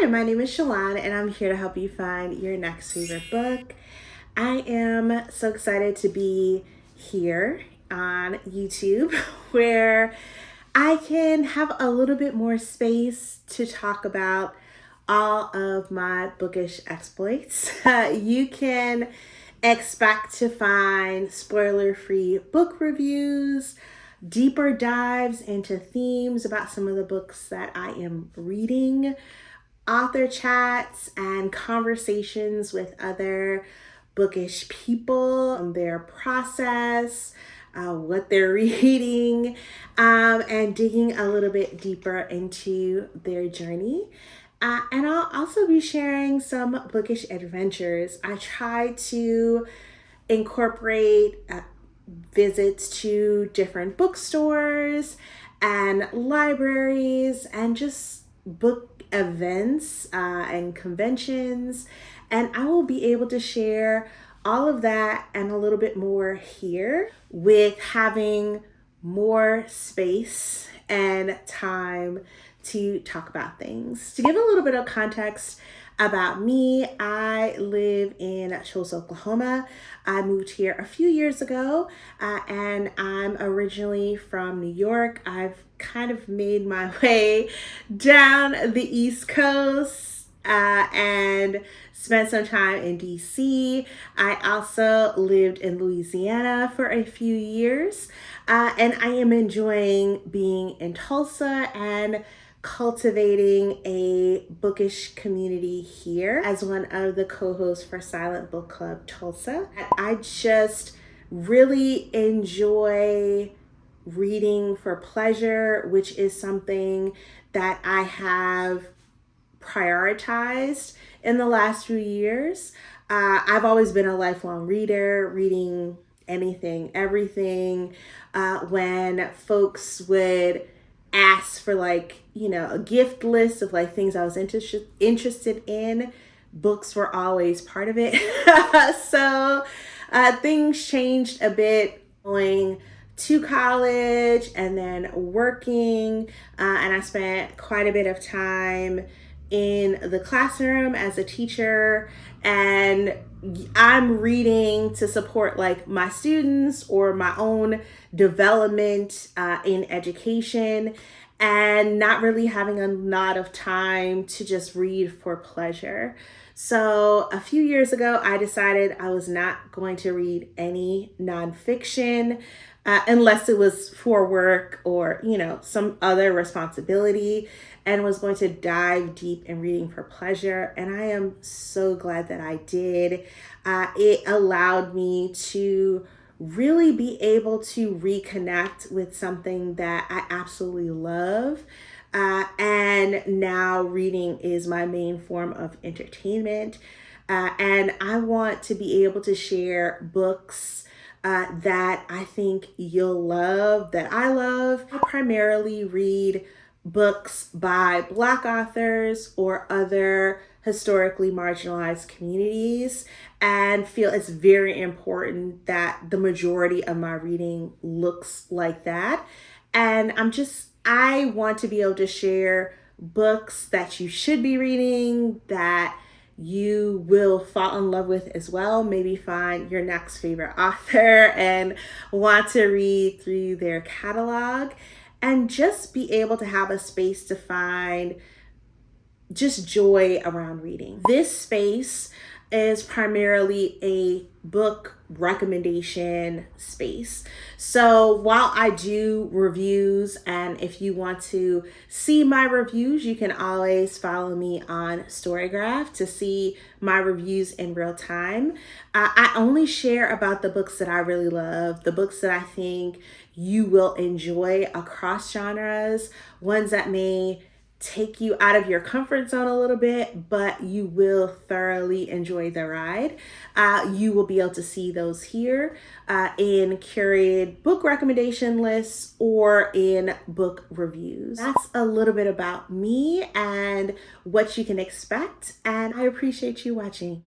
Hi, my name is Chalon, and I'm here to help you find your next favorite book. I am so excited to be here on YouTube where I can have a little bit more space to talk about all of my bookish exploits. You can expect to find spoiler-free book reviews, deeper dives into themes about some of the books that I am reading, author chats, and conversations with other bookish people, their process, what they're reading, and digging a little bit deeper into their journey. And I'll also be sharing some bookish adventures. I try to incorporate visits to different bookstores and libraries and just book events and conventions. And I will be able to share all of that and a little bit more here with having more space and time to talk about things. To give a little bit of context about me, I live in Tulsa, Oklahoma. I moved here a few years ago, and I'm originally from New York. I've kind of made my way down the East Coast and spent some time in DC. I also lived in Louisiana for a few years, and I am enjoying being in Tulsa and cultivating a bookish community here as one of the co-hosts for Silent Book Club Tulsa. I just really enjoy reading for pleasure, which is something that I have prioritized in the last few years. I've always been a lifelong reader, reading anything, everything. When folks would ask for a gift list of things I was interested in, books were always part of it. So things changed a bit going to college and then working, and I spent quite a bit of time in the classroom as a teacher, and I'm reading to support my students or my own development in education, and not really having a lot of time to just read for pleasure. So a few years ago, I decided I was not going to read any nonfiction unless it was for work or, some other responsibility, and was going to dive deep in reading for pleasure. And I am so glad that I did. It allowed me to really be able to reconnect with something that I absolutely love. And now reading is my main form of entertainment. And I want to be able to share books that I think you'll love, that I love. I primarily read books by Black authors or other historically marginalized communities, and feel it's very important that the majority of my reading looks like that. And I want to be able to share books that you should be reading, that you will fall in love with as well. Maybe find your next favorite author and want to read through their catalog, and just be able to have a space to find just joy around reading. This space is primarily a book recommendation space. So while I do reviews, and if you want to see my reviews, you can always follow me on Storygraph to see my reviews in real time. I only share about the books that I really love, the books that I think you will enjoy across genres, ones that may take you out of your comfort zone a little bit, but you will thoroughly enjoy the ride. You will be able to see those here in curated book recommendation lists or in book reviews. That's a little bit about me and what you can expect, and I appreciate you watching.